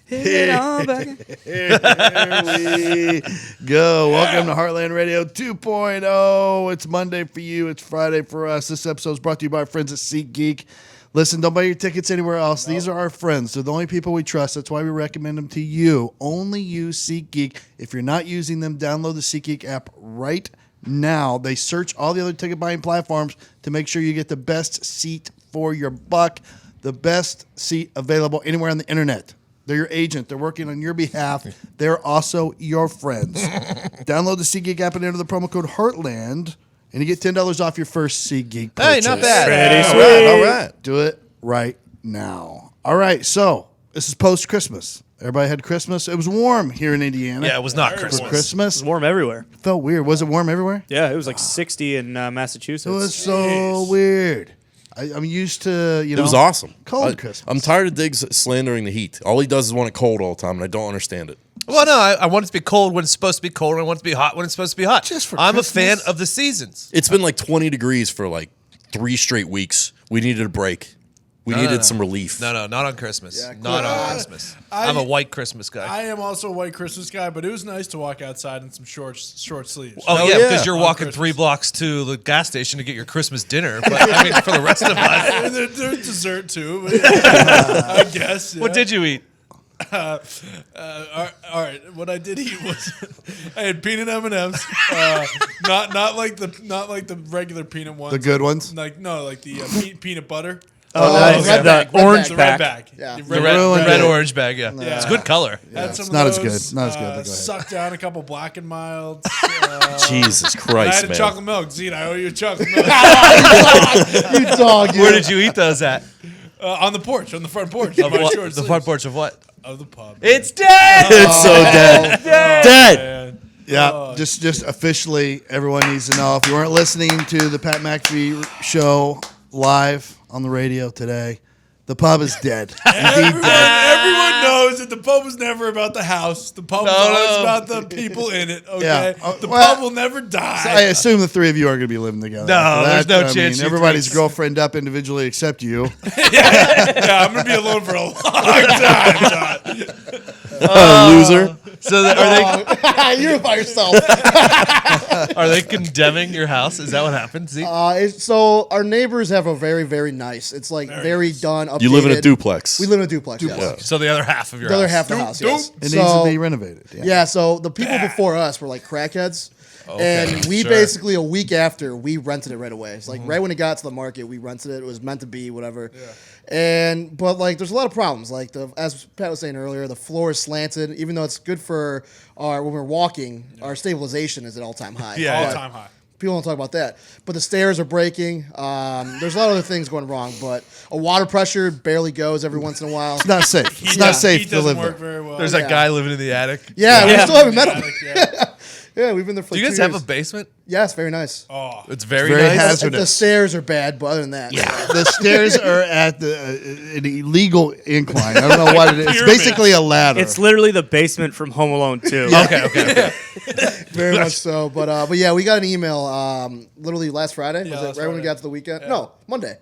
Here we go. Welcome to Heartland Radio 2.0. It's Monday for you. It's Friday for us. This episode is brought to you by our friends at SeatGeek. Listen, don't buy your tickets anywhere else. These are our friends. They're the only people we trust. That's why we recommend them to you. Only use SeatGeek. If you're not using them, download the SeatGeek app right now. They search all the other ticket buying platforms to make sure you get the best seat for your buck, the best seat available anywhere on the internet. They're your agent. They're working on your behalf. They're also your friends. Download the SeatGeek app and enter the promo code Heartland, and you get $10 off your first SeatGeek purchase. Hey, not bad. Pretty sweet. All right. Do it right now. All right, so this is post-Christmas. Everybody had Christmas. It was warm here in Indiana. Yeah, it was not For Christmas. Christmas. It's warm everywhere. Felt weird. Was it warm everywhere? Yeah, it was like 60 in Massachusetts. It was so weird. I'm used to, It was awesome. cold Christmas. I'm tired of Diggs slandering the heat. All he does is want it cold all the time, and I don't understand it. Well, no, I want it to be cold when it's supposed to be cold, and I want it to be hot when it's supposed to be hot. Just for I'm Christmas? a fan of the seasons. It's been like 20 degrees for like 3 straight weeks. We needed a break. We needed some relief. No, not on Christmas. Yeah, Not on Christmas. I'm a white Christmas guy. I am also a white Christmas guy, but it was nice to walk outside in some short sleeves. Oh, yeah, because you're On walking Christmas. 3 blocks to the gas station to get your Christmas dinner. But I mean, for the rest of us. And there's dessert too. But I guess. Yeah. What did you eat? All right. What I did eat was I had peanut M&Ms. Not like the regular peanut ones. The good ones? Like the peanut butter. Oh, nice. red The bag, orange the pack. red bag. Yeah. The The ruined red it. orange bag, yeah. It's a good color. Had some it's of not as those, good. Not as good, but go ahead. Sucked down a couple Black and Milds. Jesus I Christ, had a man. chocolate milk. Zito, I owe you a chocolate milk. You dog, you. Where did you eat those at? On the porch, on the front porch. Of My what? short The sleeves. front porch of what? Of the pub. It's dead! It's so dead. Dead. Man. Yeah, just officially, everyone needs to know. If you weren't listening to the Pat McAfee show live on the radio today, the pub is dead. Indeed dead. Everyone knows that the pub was never about the house. The pub was always about the people in it. Okay, Yeah. the Well, pub will never die. I assume the three of you are going to be living together. No, after there's that. no chance you everybody's three- girlfriend up individually except you. yeah, I'm gonna be alone for a long time, Todd. Loser. So You're by yourself. are they condemning your house? Is that what happened? See? So our neighbors have a very, very nice. It's like very done. Updated. You live in a duplex. We live in a duplex. Yes. So the other half of your The other house. half of the house. Yes. It needs to be renovated. Yeah. Yeah, so the people before us were like crackheads. And we basically, a week after, we rented it right away. It's like right when it got to the market, we rented it. It was meant to be, whatever. But like, there's a lot of problems. Like, as Pat was saying earlier, the floor is slanted. Even though it's good for when we're walking, our stabilization is at all-time high. Yeah, All But time high. people don't talk about that. But the stairs are breaking. There's a lot of other things going wrong. But a water pressure barely goes every once in a while. It's not safe. It's not safe Heat to doesn't live work there. very well. There's that guy living in the attic. Yeah, we still haven't met him. Yeah. Yeah, we've been there for Do like you 2 guys have years. a basement? Yes, very nice. Oh, It's very, Very nice. hazardous. The stairs are bad, but other than that, The stairs are at an illegal incline. I don't know what it is. It's Pyramid. basically a ladder. It's literally the basement from Home Alone 2. Okay. very much so. But yeah, we got an email literally last Friday. Yeah, Was it last right when we Friday. got to the weekend? No, Monday.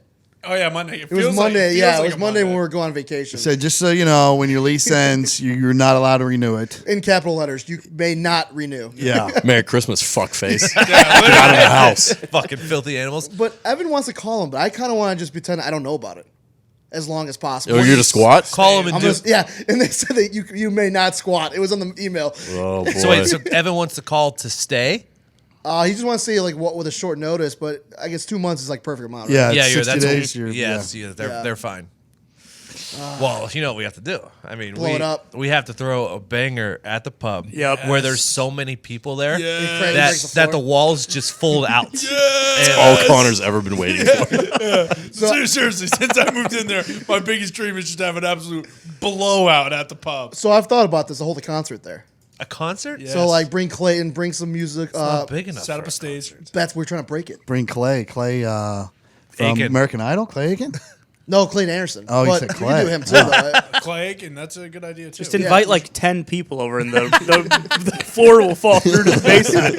oh yeah, Monday. It was Monday. Yeah, it was Monday when we were going on vacation. So just so you know, when your lease ends, you're not allowed to renew it. In capital letters, you may not renew. Yeah. Merry Christmas, fuckface. Yeah, Get out of the house. Fucking filthy animals. But Evan wants to call him, but I kind of want to just pretend I don't know about it as long as possible. Oh, you're to squat? Call him and I'm do. gonna, yeah, and they said that you may not squat. It was on the email. Oh, boy. So wait, so Evan wants to call to stay? He just wants to say like what with a short notice, but I guess 2 months is like perfect amount. Right? Yeah, Yeah, it's you're 60 that's days. You're, yes, yeah. yeah, they're fine. Well, you know what we have to do. I mean, Blow it up. we have to throw a banger at the pub. Yep. Where there's so many people there Yeah. Craig that breaks the that the floor. walls just fold out. And, All Connor's ever been waiting for. Seriously, since I moved in there, my biggest dream is just to have an absolute blowout at the pub. So I've thought about this. To hold a concert there. a concert? Yeah. So like bring Clayton, bring some music. Not big enough. Set for up a stage. We're trying to break it. Bring Clay. Clay from Aiken. American Idol. Clay Aiken? No, Clayton Anderson. Oh, you but said we Clay. can do him too. Though. Clay, and that's a good idea too. Just invite like 10 people over and the floor will fall through to the basement.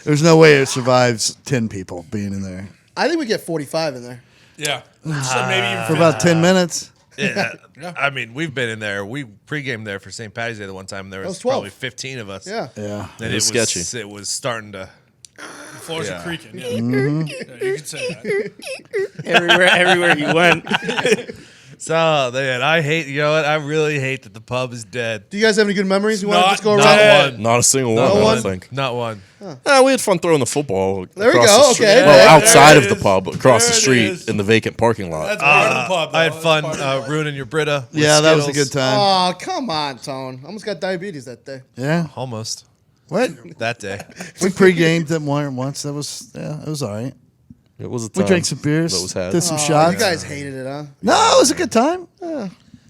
There's no way it survives 10 people being in there. I think we get 45 in there. Yeah. So maybe even For about 10 minutes. Yeah. I mean, we've been in there. We pre-gamed there for St. Patty's Day the one time. There was 12. probably 15 of us. Yeah. Yeah. And It was sketchy. It was starting to. The floors Yeah. are creaking. Yeah. Mm-hmm. Yeah, you could say that. everywhere you went. So, man, I hate, you know what? I really hate that the pub is dead. Do you guys have any good memories? You want to Not- just go Not around? one. Not a single Not one, I one. don't think. Not one. We had fun throwing the football. There we across go, the street. okay. Well, There outside it of the is. pub, across There the it street is. in the vacant parking lot. That's part of the pub. Though. I had fun That's part of the- ruining your Brita. with Yeah, that was a Skittles. good time. Oh, come on, Tone. Almost got diabetes that day. Yeah. Almost. What? That day. We pre-gamed them once. That was, yeah, it was all right. It was a We time drank some beers, that was had. did some Oh, shots. you guys hated it, huh? No, it was a good time.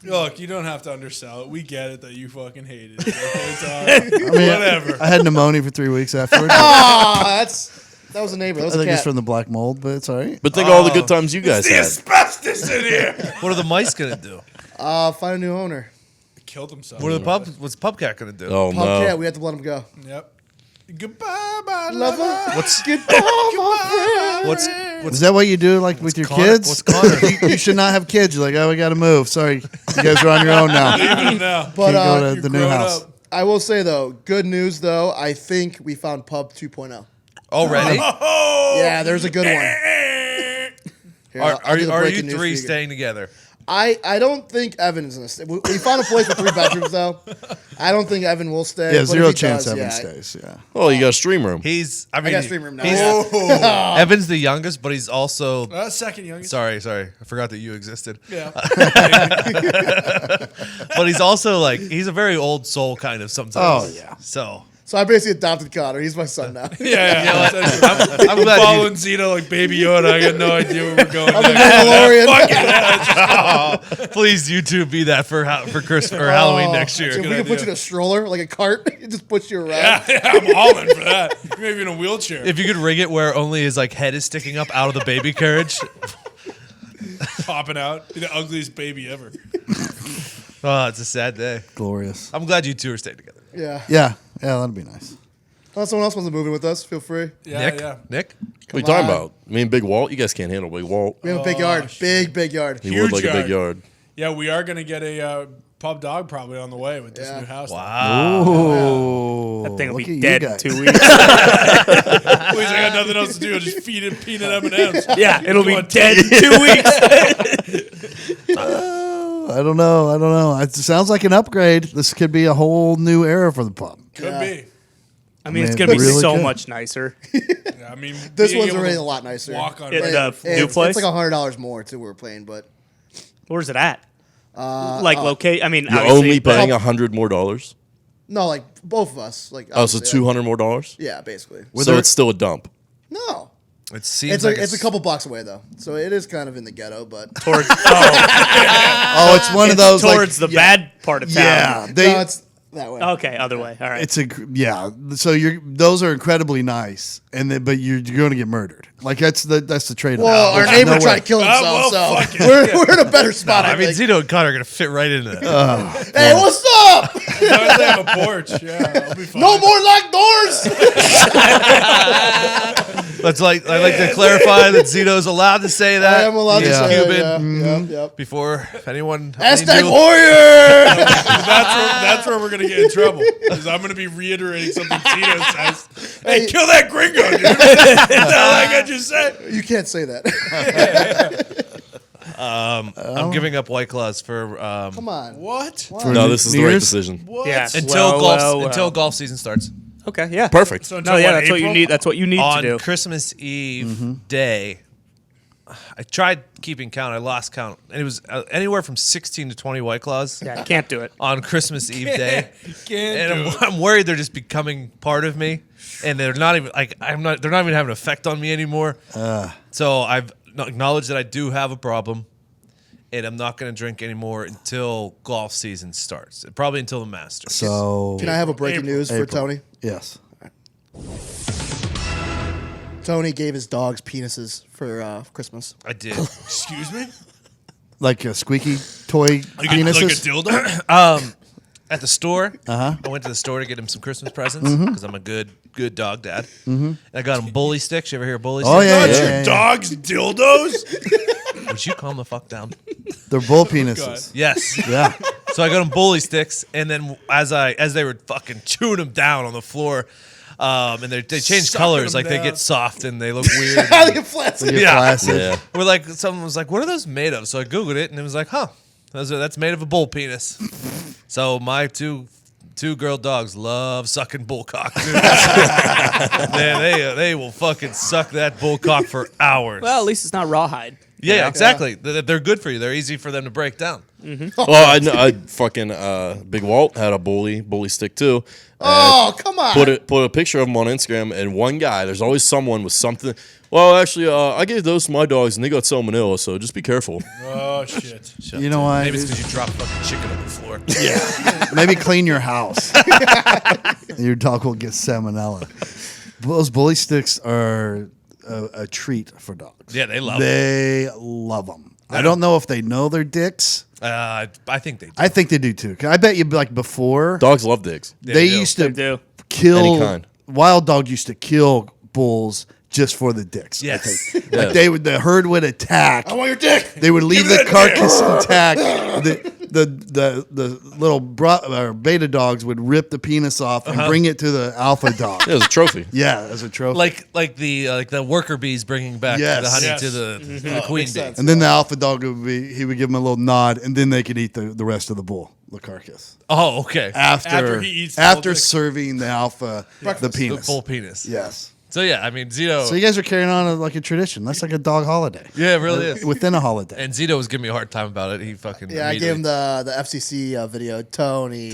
Look, you don't have to undersell it. We get it that you fucking hated it. Okay, Todd? I mean, Whatever. I had pneumonia for 3 weeks afterwards. Oh, that was a neighbor. That I was a think it's cat. from the black mold, but it's all right. But think of all the good times you guys the had. asbestos in here. What are the mice going to do? Find a new owner. Killed himself. What's Pubcat going to do? Oh, Pumpcat, no. we had to let him go. Yep. Goodbye, my Lover. lover. What's Goodbye, my friend. what's Is that what you do, like with your Connor? kids? What's Connor? You should not have kids. You're like, oh, we got to move. Sorry, you guys are on your own now. Leaving it now. But Can't go to you're the new grown house. up. I will say, though, good news, though. I think we found Pub 2.0. Already? Yeah, there's a good one. Here, I'll do the Are you breaking news for three guys. staying together? I don't think Evan's going to stay. We found a place with 3 bedrooms, though. I don't think Evan will stay. Yeah, but zero if he chance does, Evan yeah. stays. Yeah. Oh, you got a stream room. I mean, got a stream room now. Evan's the youngest, but he's also. Second youngest. Sorry. I forgot that you existed. Yeah. But he's also like, he's a very old soul kind of sometimes. Oh, yeah. So. So I basically adopted Connor. He's my son now. Yeah. I'm glad Following Zito like Baby Yoda. I got no idea where we're going. I'm the next. Mandalorian. please, you two be that for Christmas or Halloween next year. If we Good can put idea. you in a stroller, like a cart, it just puts you around. Yeah, I'm all in for that. Maybe in a wheelchair. If you could rig it where only his like head is sticking up out of the baby carriage. Popping out. Be the ugliest baby ever. Oh, it's a sad day. Glorious. I'm glad you two are staying together. Yeah. Yeah. Yeah, that'd be nice. Unless someone else wants to move in with us, feel free. Yeah, Nick? yeah. Nick? What are you talking on. about? Me and Big Walt? You guys can't handle Big Walt. We have a big yard. Big yard. He Huge would like a big yard. yard. Yeah, we are going to get a pub dog probably on the way with this Yeah. new house. Wow. Oh, That thing will look be at dead you in guys. 2 weeks. Please, I got nothing else to do. I'll just feed it peanut M&Ms. Yeah, it'll be Come on, dead in 2 weeks. I don't know. It sounds like an upgrade. This could be a whole new era for the pub. Could Yeah. be. I mean, it's Man, going to be really so good. much nicer. Yeah, I mean, This being one's able already to a lot nicer. Walk on It- right. the And new place? It's like $100 more too. We're playing, but Where's it at? Locate. I mean, You're obviously, only but- paying $100 more. no, like both of us. Like Oh, so obviously, $200 more. Yeah, basically. So it's still a dump. No, It seems it's like it's a couple blocks away though, so it is kind of in the ghetto. But towards Oh, it's one of those towards like, the bad part of town. yeah. no, it's that way. Okay, other way. All right. It's so those are incredibly nice, but you're going to get murdered. Like that's the trade off. Well, our neighbor tried to kill himself, well, so fuck it. we're in a better spot. I mean, think. Zito and Connor are going to fit right into that. Hey, what's up? They have a porch. Yeah, I'll be fine. No more locked doors. I'd like to clarify that Zito's allowed to say that. I am allowed to He's say Cuban. that. Yeah. Yep. Before anyone. Aztec knew- warrior. That's where we're gonna get in trouble. Because I'm gonna be reiterating something Tito says. Hey, kill that gringo, dude. What the hell I just said? You can't say that. I'm giving up White Claws for Come on. What? For No, this is the New right Year's? decision. What? Yeah. until Well, until golf season starts. Okay, yeah. Perfect. So No, until yeah, what, that's what you April? need. That's what you need to On do. Christmas Eve day, I tried keeping count. I lost count, and it was anywhere from 16 to 20 White Claws Yeah, can't do it. on Christmas Eve day. Can't And do it. I'm worried they're just becoming part of me, and they're not even like they're not even having an effect on me anymore. So I've acknowledged that I do have a problem, and I'm not going to drink anymore until golf season starts. Probably until the Masters. So Can I have a breaking news for April. Tony? Yes. Tony gave his dogs penises for Christmas. I did. Excuse me? Like a squeaky toy Like a penises. dildo? At the store, Uh-huh. I went to the store to get him some Christmas presents because I'm a good dog dad. And I got him bully sticks. You ever hear of bully Oh, sticks? yeah, Not yeah, your yeah. dog's dildos? Would you calm the fuck down? They're bull penises. Yes. Yeah. So I got them bully sticks, and then as they were fucking chewing them down on the floor, and they change Sucking colors, them like they down. get soft and they look weird. They get flaccid. They get Yeah. flaccid. Yeah. We're like, someone was like, "What are those made of?" So I googled it, and it was like, "Huh, that's made of a bull penis." So my two girl dogs love sucking bull cock. Man, they will fucking suck that bull cock for hours. Well, at least it's not rawhide. yeah, exactly. They're good for you. They're easy for them to break down. Well, I fucking Big Walt had a bully stick too. Oh, come on. Put a picture of him on Instagram, and one guy. There's always someone with something. Well, actually, I gave those to my dogs, and they got salmonella, so just be careful. Oh shit. You know why? Maybe it's because you dropped fucking chicken on the floor. Maybe clean your house. Your dog will get salmonella. Those bully sticks are a treat for dogs. Yeah, they love They love them. I don't know if they know they're dicks. I think they do. I think they do too. 'Cause I bet you, like before, Dogs love dicks. they do. used They to do. kill. Any kind. Wild dog used to kill bulls just for the dicks. I Yes. think. Yeah. Like the herd would attack. I want your dick. They would leave the carcass intact. The little beta dogs would rip the penis off and bring it to the alpha dog. Yeah, it was a trophy. Yeah, as a trophy. like the worker bees bringing back Yes. the honey Yes. to the queen makes bee. sense. and then the alpha dog he would give him a little nod, and then they could eat the rest of the bull, the carcass. Oh, okay. After he eats the whole after dick. serving the alpha the The penis. full penis. Yes. So yeah, I mean Zito. So you guys are carrying on like a tradition. That's like a dog holiday. yeah, it really is. Within a holiday. And Zito was giving me a hard time about it. He fucking Yeah, I gave him the FCC video. Tony.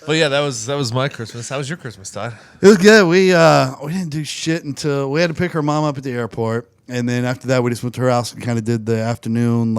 But yeah, that was my Christmas. How was your Christmas, Todd? It was good. We didn't do shit until we had to pick her mom up at the airport, and then after that we just went to her house and kind of did the afternoon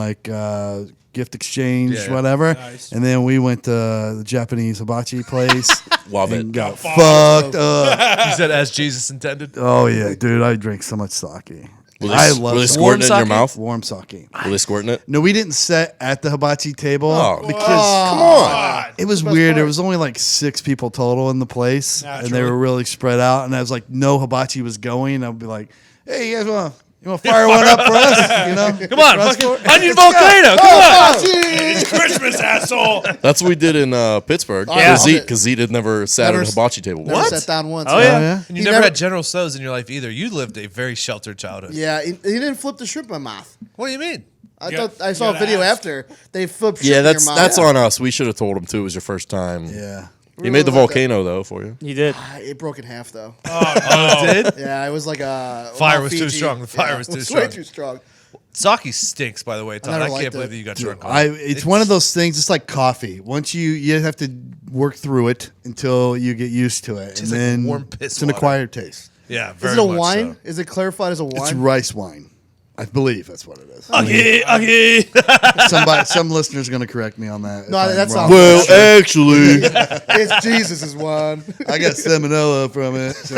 gift exchange, Yeah. whatever. Nice. And then we went to the Japanese hibachi place. Love and it. got fucked up. You said as Jesus intended. Oh yeah, dude, I drink so much sake. Were I they, love were they sake. squirting it in your sake? mouth? Warm sake. Were they squirting it? No, we didn't sit at the hibachi table Oh. because Come on. it was weird. There was only like 6 people total in the place, and they were really spread out. And I was like, no hibachi was going. I'd be like, hey, you guys want to fire one up for us? You know, Come on, fucking onion volcano. Come on. It's Christmas, asshole. That's what we did in Pittsburgh. Yeah. Because Zeke had never sat Never at a hibachi table. Never What? sat down once. Oh, yeah. yeah. And you He never never- had General Tso's in your life either. You lived a very sheltered childhood. Yeah, he didn't flip the shrimp in my mouth. What do you mean? I saw a gotta video ask. after they flipped. Yeah, shrimp in your mouth. that's on us. We should have told him too. It was your first time. Yeah. He made the Really like volcano though for you. You did. It broke in half though. Oh, it did? Yeah, it was like a Fire was too Fiji. strong. The fire Yeah, was it too Way strong. too strong. Sake stinks, by the way, Todd. never I can't liked believe it. that you got drunk on It's one of those things. It's like coffee. Once you have to work through it until you get used to it, Tastes and like then warm piss it's an water. acquired taste. Yeah, very Is it a much wine? so. Is it clarified as a wine? It's rice wine. I believe that's what it is. Okay. Some listeners are going to correct me on that. No, if I'm that's wrong. not- Well, actually, It's Jesus' one. I got salmonella from it. So.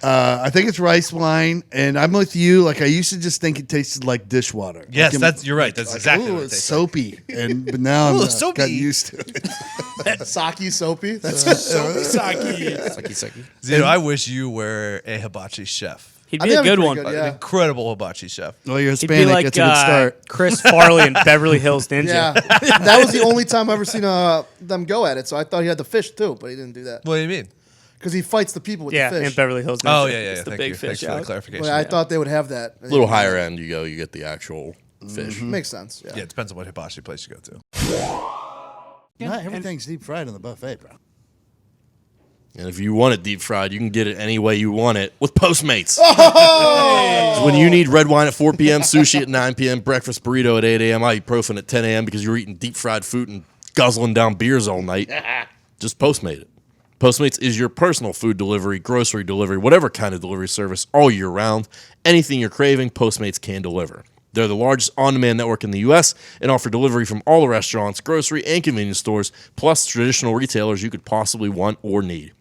I think it's rice wine, and I'm with you. Like I used to just think it tasted like dishwater. Yes, Like, you're right. That's exactly ooh, what it it's tastes soapy, but now I'm soapy. got used to it. Sake soapy. That's Soapy sake. Zito, I wish you were a hibachi chef. He'd I be think a that'd good be one. pretty An Yeah. incredible hibachi chef. Well, you're He'd be Hispanic. like It's a good start. Chris Farley in Beverly Hills Ninja. Yeah, that was the only time I ever seen them go at it. So I thought he had the fish too, but he didn't do that What do you mean? because he fights the people with Yeah, the in fish. Beverly Hills Ninja. Oh, yeah. It's the Thank big you. Thanks fish for the out. clarification. But I thought they would have that. a little higher end you go, you get the actual fish. Makes sense. Yeah. Yeah, it depends on what hibachi place you go to. Not everything's deep fried in the buffet, bro. And if you want it deep fried, you can get it any way you want it with Postmates. So when you need red wine at 4 p.m., sushi at 9 p.m., breakfast burrito at 8 a.m., ibuprofen at 10 a.m. because you're eating deep fried food and guzzling down beers all night, just Postmate it. Postmates is your personal food delivery, grocery delivery, whatever kind of delivery service all year round. Anything you're craving, Postmates can deliver. They're the largest on-demand network in the U.S. and offer delivery from all the restaurants, grocery, and convenience stores, plus traditional retailers you could possibly want or need.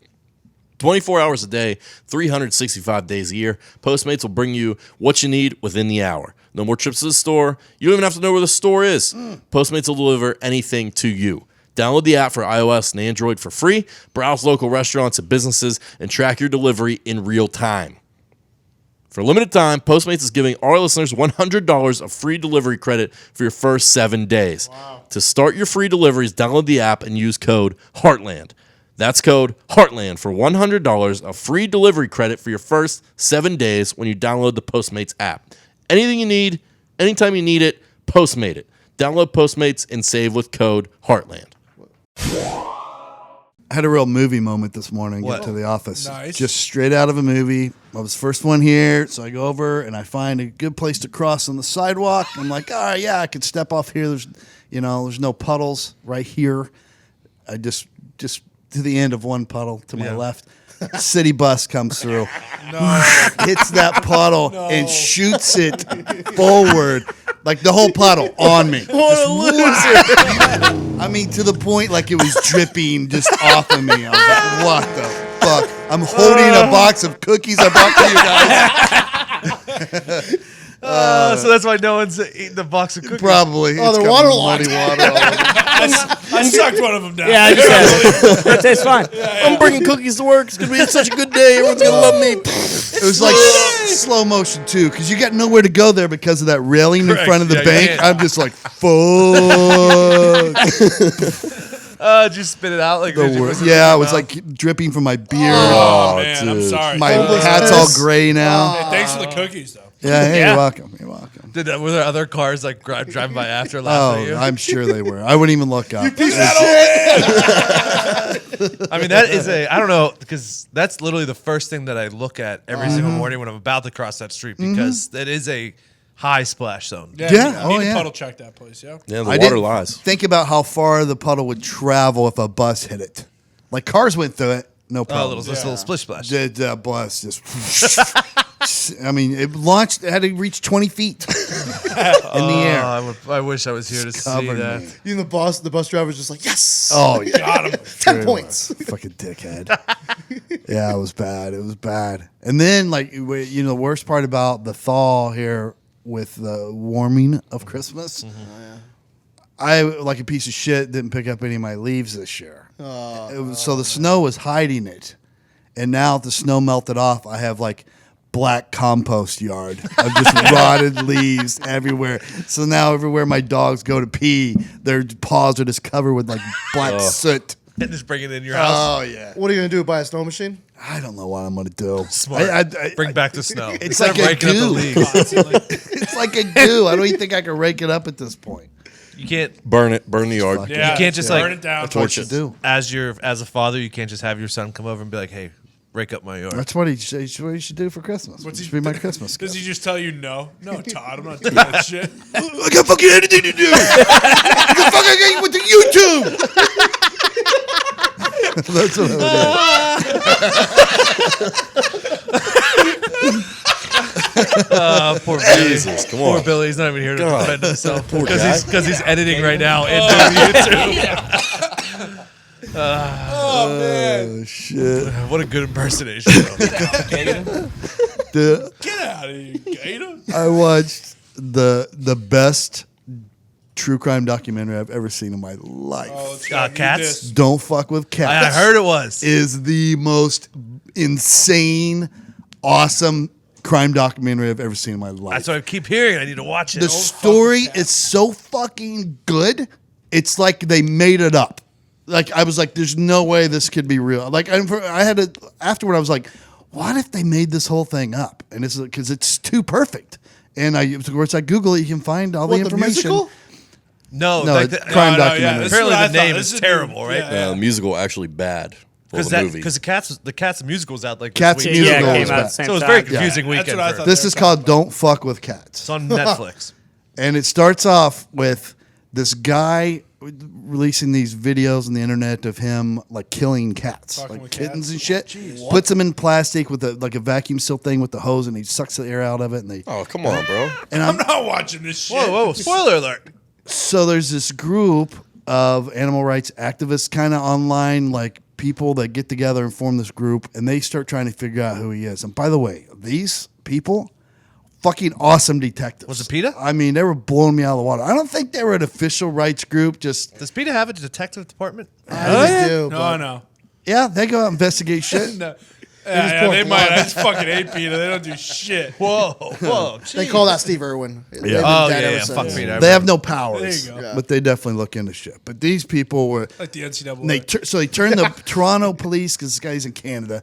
24 hours a day, 365 days a year, Postmates will bring you what you need within the hour. No more trips to the store. You don't even have to know where the store is. Postmates will deliver anything to you. Download the app for iOS and Android for free. Browse local restaurants and businesses and track your delivery in real time. For a limited time, Postmates is giving our listeners $100 of free delivery credit for your first 7 days. Wow. To start your free deliveries, download the app and use code Heartland. That's code Heartland for $100 of free delivery credit for your first 7 days when you download the Postmates app. Anything you need, anytime you need it, Postmate it. Download Postmates and save with code Heartland. I had a real movie moment this morning. What? Get to the office. Nice. Just straight out of a movie. I was the first one here, so I go over and I find a good place to cross on the sidewalk. I'm like, all right, yeah, I could step off here. There's no puddles right here. I just to the end of one puddle to my left. City bus comes through. No. Hits that puddle and shoots it forward. Like the whole puddle on me. What a loser! I mean, to the point like it was dripping just off of me. I was like, what the fuck? I'm holding a box of cookies I brought to you guys. So that's why no one's eating the box of cookies. Probably. Oh, It's they're got waterlogged. muddy water all over. I sucked one of them down. Yeah, I just had it. It tastes fine. I'm bringing cookies to work. It's going to be such a good day. Everyone's going to love me. It was like slow motion too, because you got nowhere to go there because of that railing Correct. in front of the Yeah, you bank. can't. I'm just like, fuck. Did you spit it out like The did you worst. whip it Yeah, out? it was like dripping from my beard. Oh, man, I'm dude. sorry. My Hey, hat's all gray now. thanks for the cookies, though. Yeah, hey, Yeah. you're welcome. You're welcome. Were there other cars like driving by after laughing at you? I'm sure they were. I wouldn't even look up. I mean, that is I don't know, because that's literally the first thing that I look at every single morning when I'm about to cross that street, because that is a high splash zone. Yeah, I oh, need to yeah. puddle check that place, yeah. Yeah, the I water didn't lies. think about how far the puddle would travel if a bus hit it. Like cars went through it, no Oh, problem. little splish splash. The bus just. I mean, it launched. It had to reach 20 feet in the air. I wish I was here to see Covered that. me. You know, the bus driver's just like, yes. Oh, yeah. Got him. 10 points. Fucking dickhead. Yeah, it was bad. It was bad. And then, like, the worst part about the thaw here with the warming of Christmas, I, like a piece of shit, didn't pick up any of my leaves this year. So the snow was hiding it. And now the snow melted off, I have, like, black compost yard of just rotted leaves everywhere. So now everywhere my dogs go to pee, their paws are just covered with, like, black soot. And just bring it in your house. Oh, yeah. What are you going to do? Buy a snow machine? I don't know what I'm going to do. Smart. Bring back the snow. It's Instead like of a raking up the goo. leaves. It's like a goo. I don't even think I can rake it up at this point. You can't, Burn it. Burn the yard. Yeah, You can't just, burn like, it down. That's what you do. as a father, you can't just have your son come over and be like, hey, rake up my yard. That's what he should do for Christmas. What's It he- should be my Christmas Does gift. he just tell you no? No, Todd, I'm not doing that shit. I got fucking anything to do. What the fuck I got you with the YouTube? That's what I would do. Poor Billy. Jesus, come Poor on. Billy. He's not even here to God. defend himself Poor guy. because he's editing right now into YouTube. Oh, man. Oh, shit. What a good impersonation. though. Dude, Get out of here, Gator. I watched the best true crime documentary I've ever seen in my life. Oh, let's go. Cats? Don't Fuck with Cats. I heard it was. Is the most insane, awesome crime documentary I've ever seen in my life. That's what I keep hearing. I need to watch it. The story is so fucking good. It's like they made it up. Like I was like, there's no way this could be real. Like I had to afterward. I was like, what if they made this whole thing up? And it's because it's too perfect. And of course, I Google it. You can find all the What, the information. musical? No, No, like it's the, crime No, no, documentary. yeah, this is apparently what I the name thought. is This terrible, right? Yeah. The musical actually bad. Well, the movie. Because the Cats musical's out like Cats this week. musical Yeah, it is came out at bad. the same So it was a time. very confusing That's weekend. what I for thought. it. This is called "Don't Fuck with Cats." It's on Netflix. And it starts off with this guy releasing these videos on the internet of him like killing cats, Fucking like with kittens cats? and shit. Puts them in plastic with a vacuum seal thing with the hose, and he sucks the air out of it. And they Oh, come on, bro. and I'm not watching this shit. Whoa, spoiler alert. so there's this group of animal rights activists, kind of online, like people that get together and form this group, and they start trying to figure out who he is. And by the way, these people. Fucking awesome detectives. Was it PETA? I mean, they were blowing me out of the water. I don't think they were an official rights group. Just Does PETA have a detective department? I do, No, but no. yeah, they go out and investigate shit. No. They might. I just fucking hate PETA. They don't do shit. Whoa. They call that Steve Irwin. They've been Oh, dead ever yeah. since. Fuck me. They have no powers, There you go. but they definitely look into shit. But these people were Like the NCAA. and they turned the Toronto police because this guy's in Canada.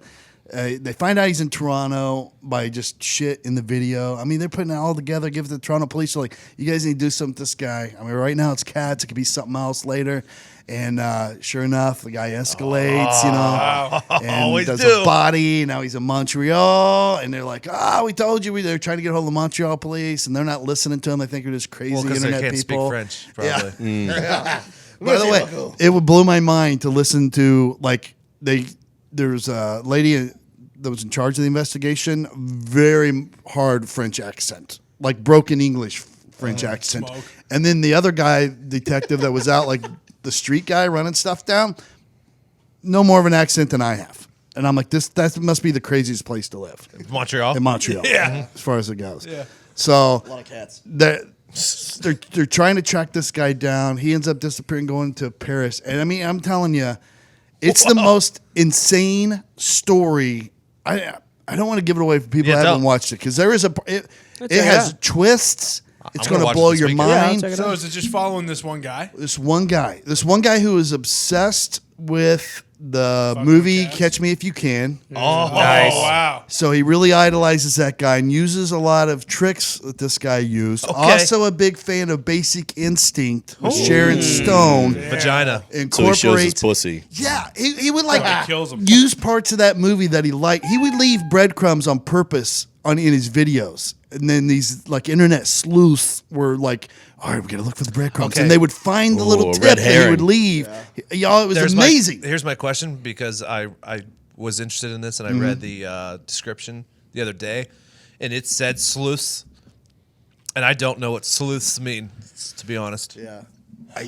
They find out he's in Toronto by just shit in the video. I mean, they're putting it all together, give it to the Toronto police. They're like, you guys need to do something with this guy. I mean, right now it's cats. It could be something else later. And sure enough, the guy escalates, and Always does do. a body. Now he's in Montreal. And they're like, we told you. They're trying to get a hold of the Montreal police, and they're not listening to him. They think they're just crazy Because they internet can't people. speak French, probably. By the way, it would blow my mind to listen to, like, there's a lady that was in charge of the investigation, very hard French accent, like broken English French accent. smoke. And then the other guy, detective that was out, like the street guy running stuff down, no more of an accent than I have. And I'm like, that must be the craziest place to live Montreal. in Montreal, Yeah. as far as it goes. Yeah. So A lot of cats. they're trying to track this guy down. He ends up disappearing, going to Paris. And I mean, I'm telling you, it's the most insane story. I don't want to give it away for people Yeah, that haven't don't. watched it because there is it has twists. It's gonna going to watch blow it this your weekend. Yeah, I'll mind. check it So is it just following this one guy? This one guy who is obsessed with the movie cats. Catch Me If You Can. Oh, Nice. Oh, wow. So he really idolizes that guy and uses a lot of tricks that this guy used. Okay. Also a big fan of Basic Instinct with Sharon Stone. Vagina. So he Incorporates. shows his pussy. Yeah, he would like Fucking kills him. use parts of that movie that he liked. He would leave breadcrumbs on purpose in his videos, and then these like internet sleuths were like, "All right, we gotta look for the breadcrumbs," Okay. and they would find the little Ooh, tip red that he herring. would leave. Y'all, it was amazing. Here's my question, because I was interested in this and I Mm-hmm. read the description the other day, and it said sleuths, and I don't know what sleuths mean, to be honest. Yeah. I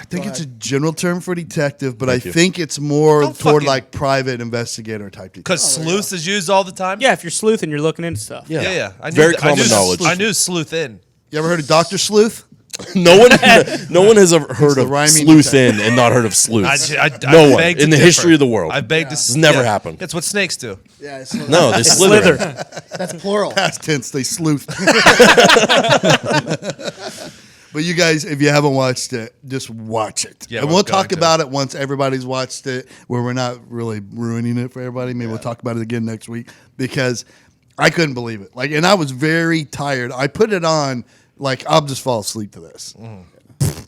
think it's a general term for detective, but Thank I you. think it's more Don't toward fucking- like private investigator type detective. Because sleuths is used all the time. Yeah, if you're sleuthing, you're looking into stuff. yeah. I knew Very I knew common knowledge. I knew sleuth in. You ever heard of Dr. Sleuth? No one has ever heard the of rhyming sleuth in and not heard of sleuth. I No one beg to in the differ. history of the world. I beg to. It's never happened. That's what snakes do. Yeah. It's, No, they slither. That's plural. Past tense, they sleuth. But you guys, if you haven't watched it, just watch it. Yeah, and we're we'll going talk to. about it once everybody's watched it, where we're not really ruining it for everybody. Maybe we'll talk about it again next week because I couldn't believe it. Like, and I was very tired. I put it on, like, I'll just fall asleep to this.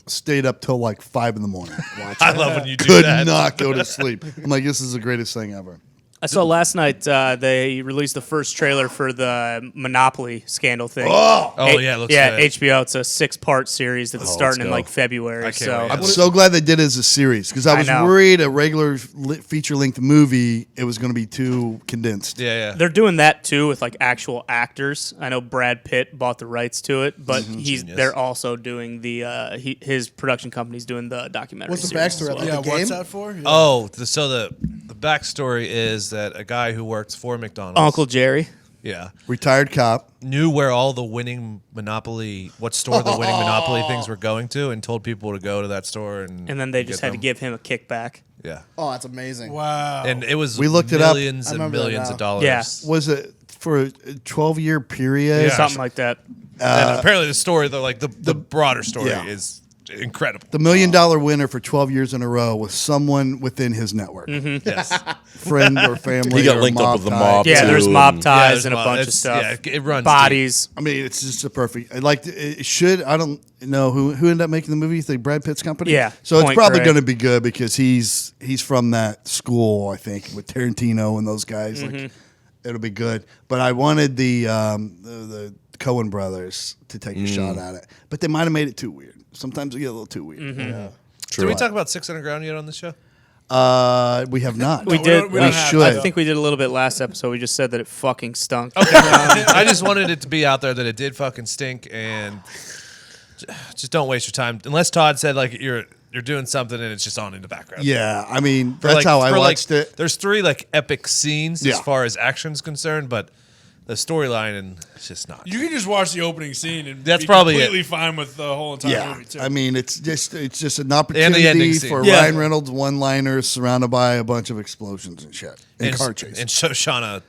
Stayed up till like 5 a.m. watching. I love when you do Could that. not go to sleep. I'm like, this is the greatest thing ever. I saw last night they released the first trailer for the Monopoly scandal thing. Oh, yeah, it looks good. HBO. It's a 6-part series that's starting in go. like February. I can't So wait. I'm so glad they did it as a series because I was know. worried a regular feature-length movie, it was going to be too condensed. Yeah. they're doing that too with like actual actors. I know Brad Pitt bought the rights to it, but Genius. they're also doing the his production company's doing the documentary. What's the series backstory as of well. that? Yeah, The what's game? that for? Yeah. Oh, so the backstory is that a guy who works for McDonald's, Uncle Jerry. yeah, Retired cop. knew where all the winning Monopoly, what store the winning Monopoly things were going to, and told people to go to that store and And then they just get had to them. give him a kickback. Yeah, Oh, that's amazing. Wow. and it was We looked it up. millions I and remember that millions now. of dollars. Yeah. Was it for a 12-year period? Yeah. Something like that. And apparently the story, the broader story Yeah. is incredible. The $1 million winner for 12 years in a row with someone within his network, Yes, friend or family. He got or linked up with the ties. mob. Yeah, too, there's and- mob ties there's and a mo- bunch of it's- stuff. yeah, it runs Bodies. I mean, it's just a perfect. I like it. Should I don't know who ended up making the movie? You think Brad Pitt's company? Yeah, So it's Point probably Grey. going to be good because he's from that school. I think with Tarantino and those guys. Like, it'll be good. But I wanted the Coen brothers to take a shot at it, but they might have made it too weird. Sometimes they get a little too weird. Did we talk about 6 Underground yet on the show? We have not. We we did. don't- we We don't have should. to. I think we did a little bit last episode. We just said that it fucking stunk. I just wanted it to be out there that it did fucking stink, and just don't waste your time. Unless Todd said like you're doing something and it's just on in the background. Yeah, I mean For, that's like- how I for, like, watched it. There's 3 like epic scenes Yeah. as far as action's concerned, but the storyline, and it's just not. You can just watch the opening scene and That's be probably completely fine with the whole entire movie too. I mean, it's just an ending opportunity scene. for Yeah. Ryan Reynolds one-liners surrounded by a bunch of explosions and shit and car chases. And Shoshana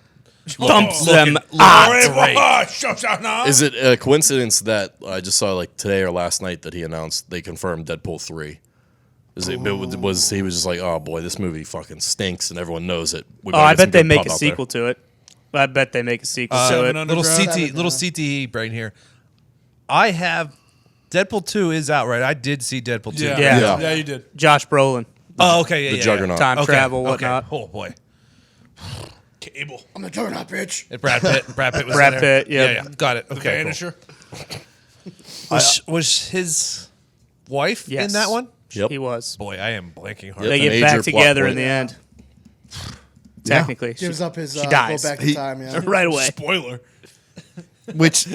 Dumps looking- them. great. Is it a coincidence that I just saw like today or last night that he announced they confirmed Deadpool 3? Was he was just like, oh boy, this movie fucking stinks and everyone knows it. We better I get some bet they good make pub a out there." sequel to it. I bet they make a sequel to Seven it. Underground? little CTE brain here. I have Deadpool 2 is out, right? I did see Deadpool 2. Yeah. Yeah. Yeah, you did. Josh Brolin, Oh, okay, yeah, The yeah, Juggernaut. time Okay, travel, okay. whatnot. Oh boy, Cable. I'm the juggernaut, bitch. and Brad Pitt was Brad in there. Pitt, yeah. yeah, got it. Okay, cool. Vanisher. Was his wife Yes. in that one? Yep. He was. Boy, I am blanking hard. They An get major back plot together in point. the end. Technically, Gives up his she go dies back in time. Yeah. right away. Spoiler. Which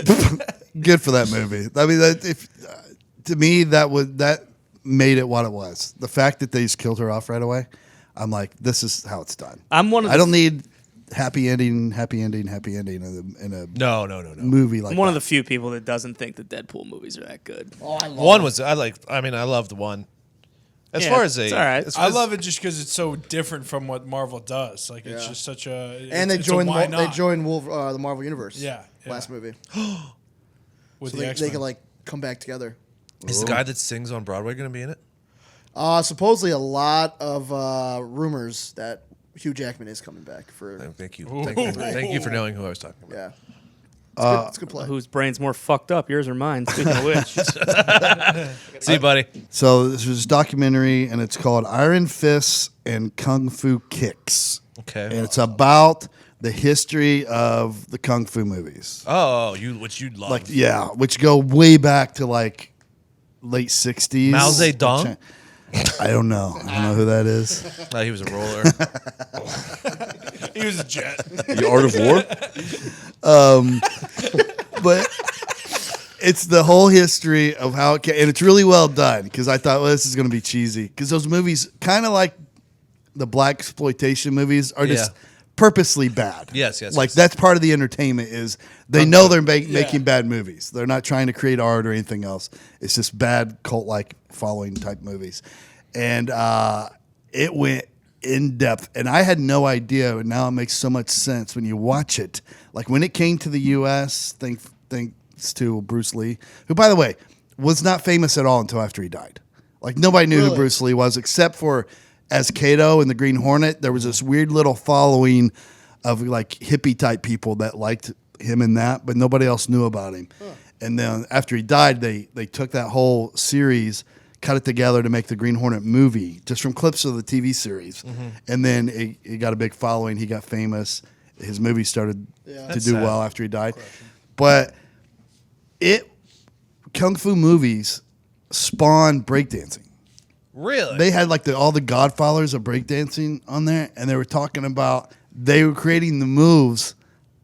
good for that movie. I mean, to me that made it what it was. The fact that they just killed her off right away, I'm like, this is how it's done. I'm one of I the don't need happy ending in a No. movie like I'm one of that. the few people that doesn't think the Deadpool movies are that good. Oh, I love One it. was I loved one. As Yeah, far as it's all right. as I far as- love it just because it's so different from what Marvel does. Like it's just such a. And they it's a joined why they not joined the Marvel Universe. Yeah, yeah. Last movie, with so the they X-Men. could like come back together. Is the guy that sings on Broadway going to be in it? Supposedly a lot of rumors that Hugh Jackman is coming back for. Thank you for knowing who I was talking about. Yeah, it's a good play. Whose brain's more fucked up, yours or mine? Speaking of which, See, buddy. So this was a documentary, and it's called Iron Fists and Kung Fu Kicks. Okay. And it's about the history of the kung fu movies. Oh, which you love. Like, yeah, which go way back to like late 60s. Mao Zedong? I don't know. I don't know who that is. He was a roller. He was a jet. The Art of War. But it's the whole history of how it came, and it's really well done because I thought, well, this is going to be cheesy because those movies, kind of like the black exploitation movies, are just Yeah. purposely bad. Yes, Like yes. that's part of the entertainment is they know they're making bad movies. They're not trying to create art or anything else. It's just bad cult-like following type movies, and it went in depth, and I had no idea. And now it makes so much sense when you watch it. Like when it came to the U.S., thanks to Bruce Lee, who, by the way, was not famous at all until after he died. Like nobody knew who Really? Bruce Lee was except for as Kato in the Green Hornet. There was this weird little following of like hippie type people that liked him in that, but nobody else knew about him. And then after he died, they took that whole series, cut it together to make the Green Hornet movie, just from clips of the TV series. And then it got a big following. He got famous. His movie started to That's do sad. well after he died. But kung fu movies spawned breakdancing. Really? They had like all the godfathers of breakdancing on there, and they were talking about they were creating the moves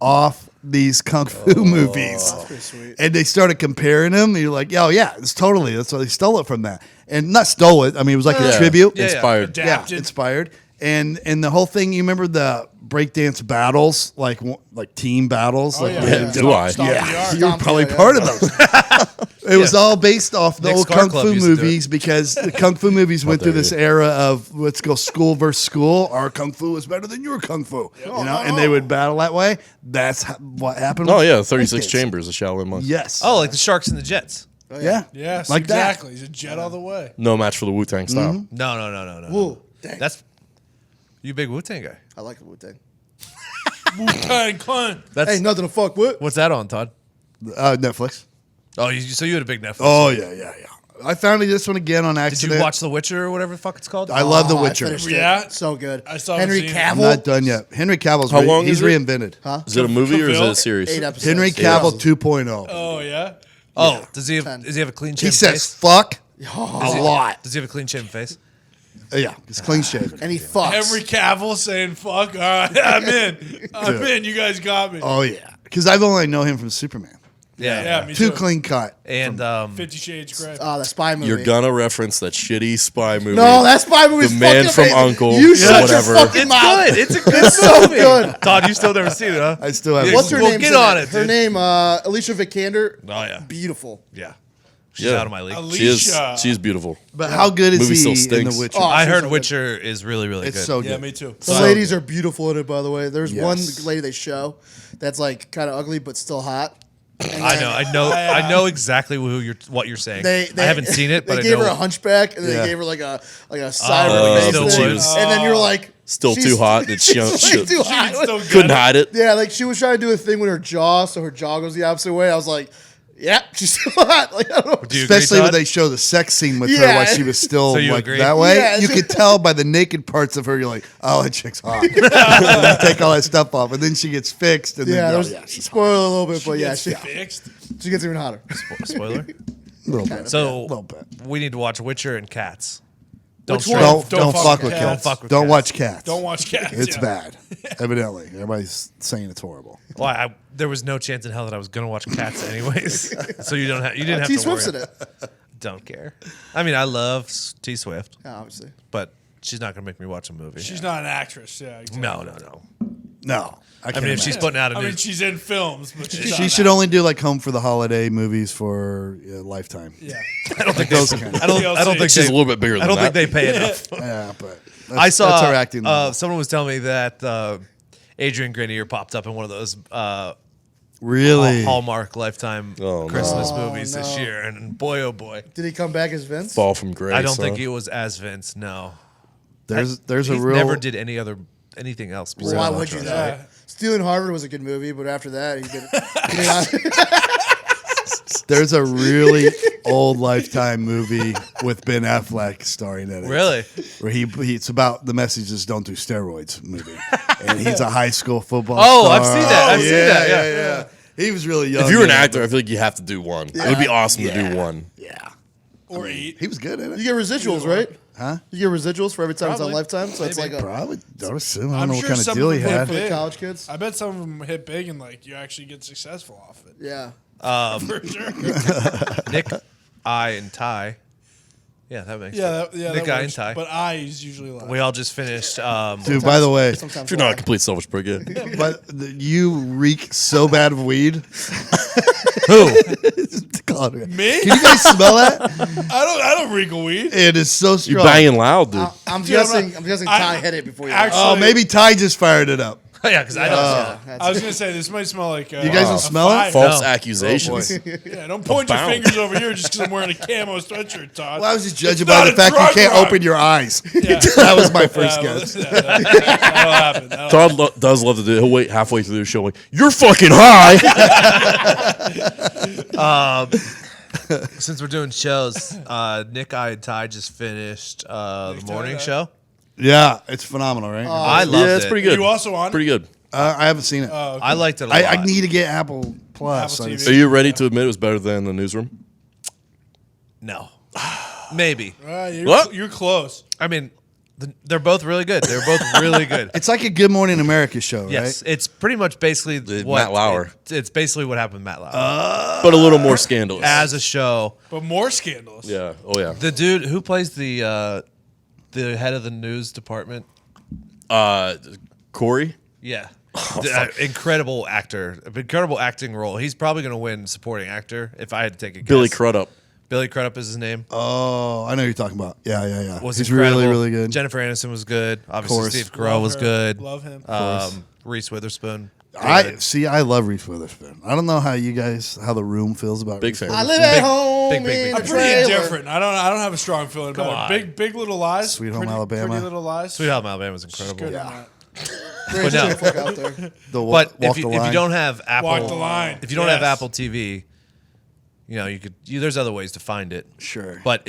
off these kung fu movies. Pretty sweet. And they started comparing them. And you're like, oh, yeah, that's why they stole it from that. And not stole it. I mean, it was like a tribute. Yeah, yeah. Inspired. Adapted. Yeah, inspired. And the whole thing, you remember the breakdance battles, like team battles? Like yeah. they had- Do I? Stomp the yeah, yard. you were probably part of those. It was all based off the Nick's old Car kung Club fu used to do it. movies because the kung fu movies went through there this you era of let's go school versus school. Our kung fu is better than your kung fu, and they would battle that way. That's what happened. Oh with yeah, 36 breakdance. chambers of Shaolin monks. Yes. Oh, like the Sharks and the Jets. yeah. Yes, Like that. exactly. He's a jet all the way. No match for the Wu-Tang style. No. Woo, dang. That's you, a big Wu Tang guy. I like the Wu Tang. Wu-Tang Clan. That's Hey, nothing to fuck with. what's that on, Todd? Netflix. Oh, so you had a big Netflix. Oh yeah. I found this one again on Did accident. you watch The Witcher or whatever the fuck it's called? I love The Oh, I Witcher. finished it. Yeah. So good. I still haven't Henry seen it. I'm Cavill. not done yet. Henry Cavill's How long he's is it? reinvented. Huh? Is it a movie or is it Cavill? a series? 8 episodes. Henry Cavill 2.0. Oh yeah. Oh, does he have 10. does he have a clean He shaven says face? fuck a lot. Does he have a clean shaven face? Yeah, it's clean shaven. And he fucks. Henry Cavill saying "fuck." All right, I'm in. I'm in. You guys got me. Oh yeah, because I've only known him from Superman. Yeah. me Too too. clean cut. And 50 Shades Grey. The spy movie. You're gonna reference that shitty spy movie. No, that spy movie's The Man fucking from amazing. Uncle, You or shut whatever. your fucking it's mouth. good. It's a good It's so movie. good. Todd, you still never seen it, huh? I still have. What's her Well, name? get on it, Her dude. name, Alicia Vikander. Oh, yeah. Beautiful. Yeah. She's Yeah. out of my league. Alicia. She is beautiful. But how good is Movie he still in stinks. The Witcher? Oh, I she's heard so good. Witcher is really, really It's good. so good. Yeah, me too. The ladies are beautiful in it, by the way. There's Yes. one lady they show that's like kind of ugly but still hot. And I then know, I know exactly what you're saying. They I haven't seen it, but they I gave know. her a hunchback, and then Yeah. they gave her like a side of Oh, her face still thing. would. And then you're like, Still she's- too hot. And she's way too She hot. can still couldn't get it. hide it. Yeah, like she was trying to do a thing with her jaw, so her jaw goes the opposite way. I was like, yeah, she's still hot. Like, I don't know. Do you agree, Especially when Todd? they show the sex scene with her Yeah. while she was still So you like agree? that way. Yeah, You it's- could tell by the naked parts of her. You're like, oh, that chick's hot. And then you take all that stuff off, and then she gets fixed. And Yeah, then there's spoiler a little bit, but yeah, Gets she fixed. gets even hotter. Spoiler. a little bit. So little bit. we need to watch Witcher and Cats. Which stray- one? Don't fuck with cats. cats. Don't fuck with Don't cats. watch cats. Don't watch Cats. It's yeah. bad. Evidently, everybody's saying it's horrible. Well, there was no chance in hell that I was gonna watch Cats anyways. So you didn't have T to Swift's worry. in it. Don't care. I mean, I love T Swift, Yeah, obviously. but she's not gonna make me watch a movie. She's not an actress. Yeah. Exactly. No. No, I mean, if she's putting out a I new, mean, she's in films, but she's she not should an only do like Home for the Holiday movies for Lifetime. Yeah. I don't think Those they, kind of. I don't think She's they, a little bit bigger than I don't that. think they pay enough. Yeah, but I saw that's her acting. level. someone was telling me that Adrian Grenier popped up in one of those Really? Hallmark Lifetime Oh, no. Christmas movies this no. year, and boy, oh boy, Did he come back as Vince? Fall from grace. I don't huh? think he was as Vince. No, There's a he real. never did anything else. Well, why besides would you Montreal. though? Yeah. Stealing Harvard was a good movie, but after that, he did. There's a really old Lifetime movie with Ben Affleck starring in it. Really? Where it's about the message is don't do steroids movie, and he's a high school football. Oh, star. I've seen that. I've seen that, yeah. He was really young. If you're an yeah, actor, I feel like you have to do one. It would be awesome to do one. yeah, Or eight. he was good in You it. get residuals, right? Huh? You get residuals for every time it's on Probably. Lifetime, so it's like a Probably don't assume. I I'm don't know what sure kind of some deal of he them had. for the big. college kids. I bet some of them hit big and like you actually get successful off it. Yeah. For sure. Nick, I, and Ty. Yeah, that makes sense. that Nick, I, and works, Ty. But I is usually last. We all just finished. Dude, by the way, Sometimes If you're not a complete selfish prick, yeah. but you reek so bad of weed. Who? Me? Can you guys smell that? I don't reek weed. It is so You strong. banging loud, dude. I'm Dude, I'm guessing. not- I'm guessing I- Ty hit it before you. Actually- Oh, maybe Ty just fired it up. Yeah, because I don't. That's- I was gonna say this might smell like. You guys don't a smell it? fire. False No. accusations. Yeah, don't point your bound. fingers over here just because I'm wearing a camo sweatshirt, Todd. Well, I was just judging It's by not the a fact you drug can't run. open your eyes. Yeah. That was my first Yeah, well, guess. that'll happen. That'll Todd does love to do. He'll wait halfway through the show, like, "You're fucking high." Since we're doing shows, Nick, I, and Ty just finished the morning Ty. show. Yeah, it's phenomenal, right? I loved Yeah, it's it. pretty good. You also on? Pretty good. I haven't seen it. I liked it a lot. I need to get Apple Plus. Apple I TV. Are you ready to admit it was better than the newsroom? No, maybe. What? You're close. I mean, they're both really good. They're both really good. It's like a Good Morning America show, right? Yes, it's pretty much basically what Matt Lauer. It's basically what happened with Matt Lauer But a little more scandalous. as a show. But more scandalous. Yeah. Oh, yeah. The dude who plays the head of the news department. Corey? Yeah. Incredible actor. Incredible acting role. He's probably going to win supporting actor if I had to take a guess. Billy Crudup. Billy Crudup is his name. Oh, I know who you're talking about. Yeah. Was He's incredible. really, really good. Jennifer Aniston was good. Obviously, Course. Steve Carell Love was her. good. Love him. Reese Witherspoon. I love Reese Witherspoon. I don't know how the room feels about Big Reese fan. I live at Big- home big, big, in big. a I'm pretty trailer. indifferent. I don't have a strong feeling about on. it. Big Little Lies. Sweet Home Pretty- Alabama. Pretty Little Lies. Sweet Home Alabama was She's incredible. good on that. Great no. chick out there. The But walk if the you line. don't have Apple, Walk the line. if you don't have Yes. Apple TV, you could. There's other ways to find it. Sure. But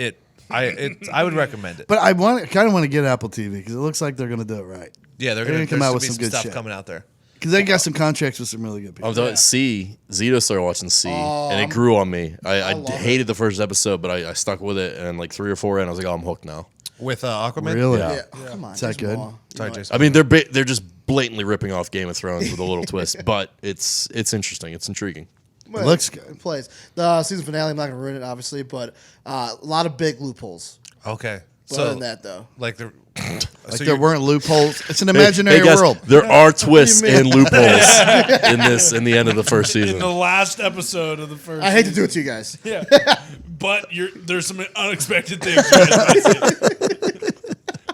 I would recommend it. But I kind of want to get Apple TV because it looks like they're going to do it right. Yeah, they're They're going gonna to come out with be some some good stuff shit. coming out there. Because they got some contracts with some really good people. I'm talking Zito started watching C, and it grew on me. I love hated the first episode, but I stuck with it, and like 3 or 4 in, I was like, oh, I'm hooked now. With Aquaman. Really? Yeah. Yeah. Oh, come on. Is that there's good? more. Sorry, You know, Jason. I mean, they're just blatantly ripping off Game of Thrones with a little twist, but it's interesting. It's intriguing. It looks good. It plays. The season finale, I'm not going to ruin it, obviously, but a lot of big loopholes. Okay. But So other than that, though. like the Like there weren't loopholes. It's an imaginary Hey, guys, world. there are twists mean? and loopholes in the end of the first In season. the last episode of the first. I hate to do it to you guys. Yeah, but there's some unexpected things. Right?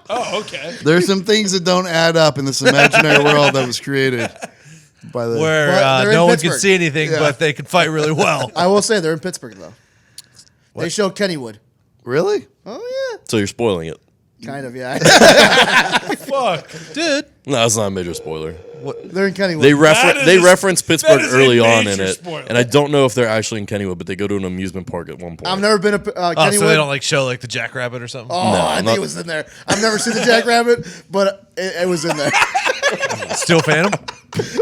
Oh, okay. There's some things that don't add up in this imaginary world that was created by the. where Well, they're in no one can Pittsburgh. see anything, Yeah. but they can fight really well. I will say they're in Pittsburgh, though. They show Kennywood. Really? Oh, So you're spoiling it. yeah. Kind of, yeah. Fuck. Dude, No, that's not a major spoiler. They're in Kennywood. That is reference Pittsburgh that is a early on in major it, spoiler. and I don't know if they're actually in Kennywood, but they go to an amusement park at one point. I've never been to oh, Kennywood. so they don't like show like the Jackrabbit or something? Oh, No, I think not- it was in there. I've never seen the Jackrabbit, but it was in there. Steel Phantom?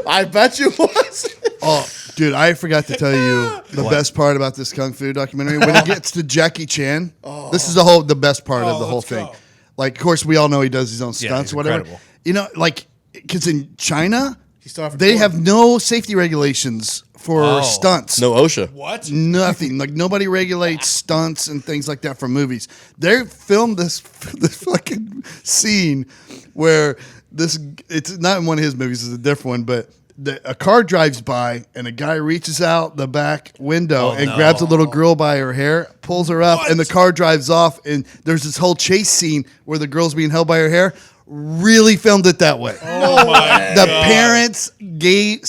I bet you was. Oh, dude, I forgot to tell you the best part about this kung fu documentary. When it gets to Jackie Chan, this is the best part of the whole let's thing. go. Like, of course, we all know he does his own stunts, he's whatever. incredible. You know, like, because in China, started from they Florida. have no safety regulations for Oh. stunts. No OSHA. What? Nothing. Like nobody regulates stunts and things like that for movies. They filmed this fucking scene where it's not in one of his movies, it's a different one, but a car drives by and a guy reaches out the back window and grabs a little girl by her hair, pulls her up, and the car drives off. And there's this whole chase scene where the girl's being held by her hair. Really filmed it that way. Oh my The God. parents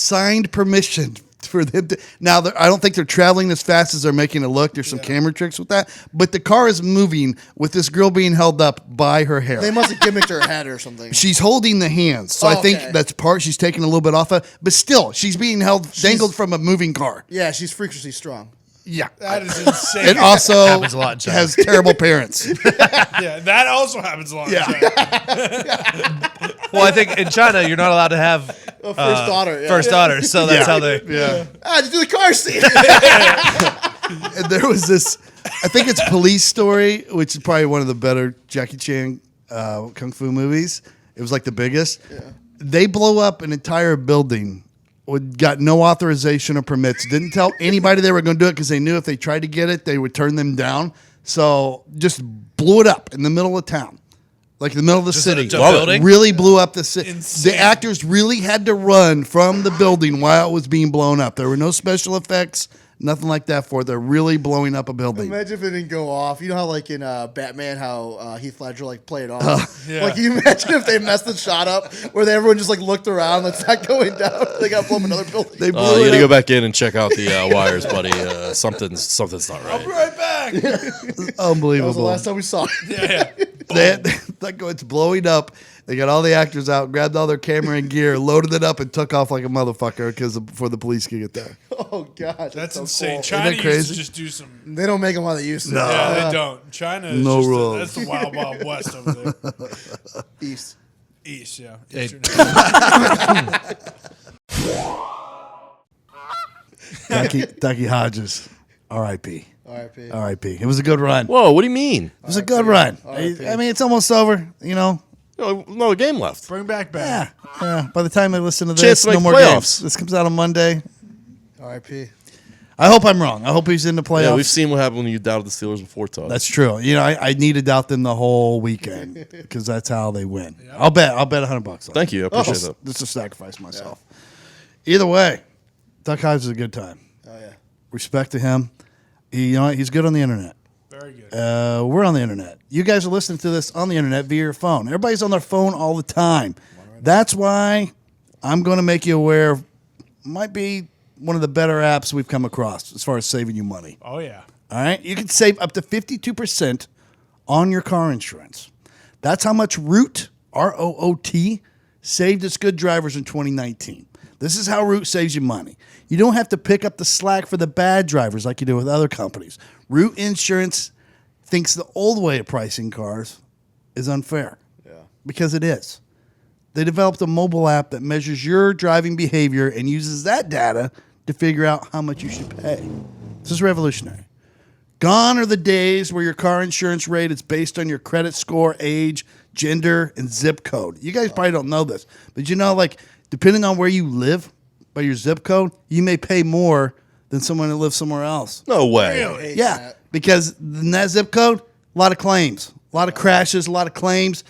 signed permission for them to. Now, I don't think they're traveling as fast as they're making it look. There's some camera tricks with that. But the car is moving with this girl being held up by her hair. They must have gimmicked her head or something. She's holding the hands. So I think Okay. that's part she's taking a little bit off of. But still, she's being dangled from a moving car. Yeah, she's freakishly strong. Yeah. That is insane. And also Happens a lot in China. has terrible parents. Yeah, that also happens a lot. Yeah. Well, I think in China you're not allowed to have First daughter. Yeah. first daughter, so that's how they. Yeah. Just do the car scene. And there was this, I think it's Police Story, which is probably one of the better Jackie Chan kung fu movies. It was like the biggest. Yeah. They blow up an entire building. Got no authorization or permits. Didn't tell anybody they were going to do it because they knew if they tried to get it, they would turn them down. So just blew it up in the middle of town, like in the middle of the city. a building? Really blew up the city. Insane. The actors really had to run from the building while it was being blown up. There were no special effects, nothing like that for it. They're really blowing up a building. Imagine if it didn't go off. You know how, like in Batman, how Heath Ledger like played off. Yeah. Like, can you imagine if they messed the shot up where everyone just like looked around, like, it's not going down. They got to blow up another building. They blew You it got to up. go back in and check out the wires, buddy. Something's not I'll be right. right back. That was the Unbelievable. last time we saw it. Yeah. It's blowing up. They got all the actors out, grabbed all their camera and gear, loaded it up, and took off like a motherfucker before the police could get there. Oh, God. That's so insane. cool. China Isn't that used to crazy? just do some. They don't make them while they used to. Yeah, they don't. China is No just rules. that's the wild, wild west over there. East. East, yeah. Hey. Eastern. Ducky Hodges, R.I.P. R.I.P. R.I.P. It was a good run. It Whoa, what do you mean? was a good run. R.I.P. I mean, it's almost over. You know. No game left. Bring back Yeah. back. Yeah. By the time they listen to Chance this, to no make more playoffs. games. This comes out on Monday. R.I.P. I hope I'm wrong. I hope he's in the playoffs. Yeah, we've seen what happened when you doubted the Steelers before, Todd. That's true. You know, I need to doubt them the whole weekend because that's how they win. I'll bet $100 on it. Thank you. I appreciate that. Just to sacrifice myself. Either way, Duck Hodges is a good time. Oh, yeah. Respect to him. He's good on the internet. Very good. We're on the internet. You guys are listening to this on the internet via your phone. Everybody's on their phone all the time. That's why I'm going to make you aware of might be one of the better apps we've come across as far as saving you money. Oh, yeah. All right? You can save up to 52% on your car insurance. That's how much Root, R-O-O-T, saved its good drivers in 2019. This is how Root saves you money. You don't have to pick up the slack for the bad drivers like you do with other companies. Root Insurance thinks the old way of pricing cars is unfair. Yeah. Because it is. They developed a mobile app that measures your driving behavior and uses that data to figure out how much you should pay. This is revolutionary. Gone are the days where your car insurance rate is based on your credit score, age, gender, and zip code. You guys probably don't know this, but you know, like, depending on where you live by your zip code, you may pay more than someone that lives somewhere else. No way. Hate Yeah, that. because in that zip code, a lot of claims, a lot of crashes, a lot of claims.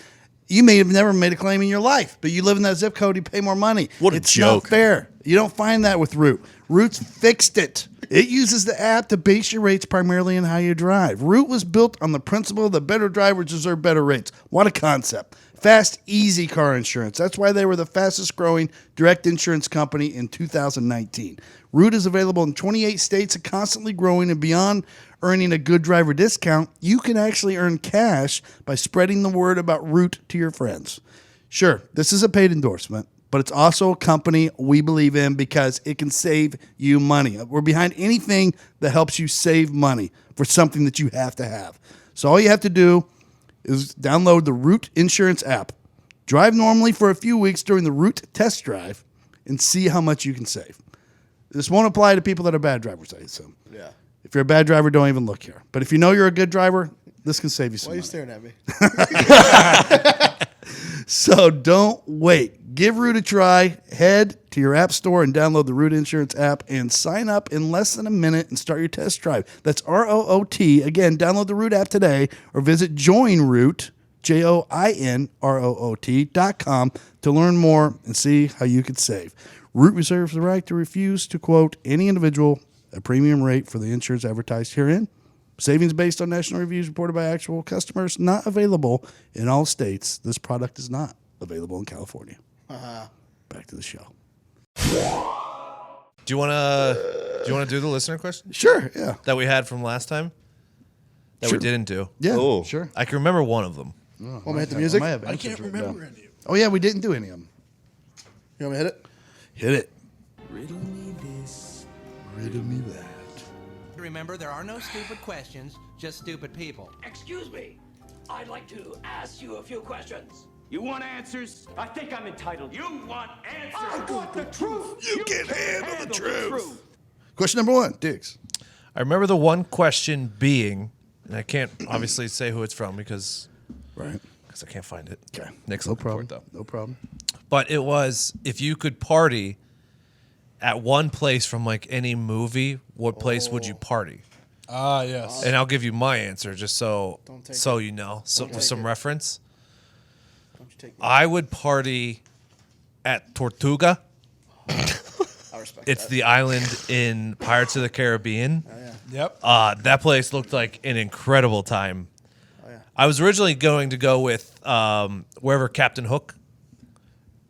You may have never made a claim in your life, but you live in that zip code, you pay more money. What a it's joke. Not fair. You don't find that with Root. Root's fixed it. It uses the app to base your rates primarily on how you drive. Root was built on the principle that better drivers deserve better rates. What a concept. Fast, easy car insurance. That's why they were the fastest growing direct insurance company in 2019. Root is available in 28 states and constantly growing, and beyond earning a good driver discount, you can actually earn cash by spreading the word about Root to your friends. Sure, this is a paid endorsement, but it's also a company we believe in because it can save you money. We're behind anything that helps you save money for something that you have to have. So all you have to do is download the Root Insurance app. Drive normally for a few weeks during the Root test drive and see how much you can save. This won't apply to people that are bad drivers, I assume. Yeah. If you're a bad driver, don't even look here. But if you know you're a good driver, this can save you some Why are you money. staring at me? So don't wait. Give Root a try. Head to your app store and download the Root Insurance app and sign up in less than a minute and start your test drive. That's ROOT. Again, download the Root app today or visit joinroot, JOINROOT.com to learn more and see how you could save. Root reserves the right to refuse to quote any individual a premium rate for the insurance advertised herein. Savings based on national reviews reported by actual customers, not available in all states. This product is not available in California. Back to the show. Do you want to do the listener question Sure, yeah. that we had from last time that Sure. we didn't do? Yeah, Oh. sure. I can remember one of them. Want me to hit the music? I might have I can't answers right remember now. any of them. Oh, yeah, we didn't do any of them. You want me to hit it? Hit it. Riddle me this. Riddle me that. Remember, there are no stupid questions, just stupid people. Excuse me. I'd like to ask you a few questions. You want answers? I think I'm entitled. You want answers? I want the truth. You can can't handle the handle truth. Question number one, Diggs. I remember the one question being, and I can't obviously say who it's from because Right. I can't find it. Okay. Nick's No looking for problem. it, though. No problem. But it was, if you could party at one place from like any movie, what place would you party? Ah, yes. And I'll give you my answer just so take you know, with some reference. Don't you take it? I would party at Tortuga. I respect It's that. the island in Pirates of the Caribbean. Yep. That place looked like an incredible time. yeah. I was originally going to go with wherever Captain Hook,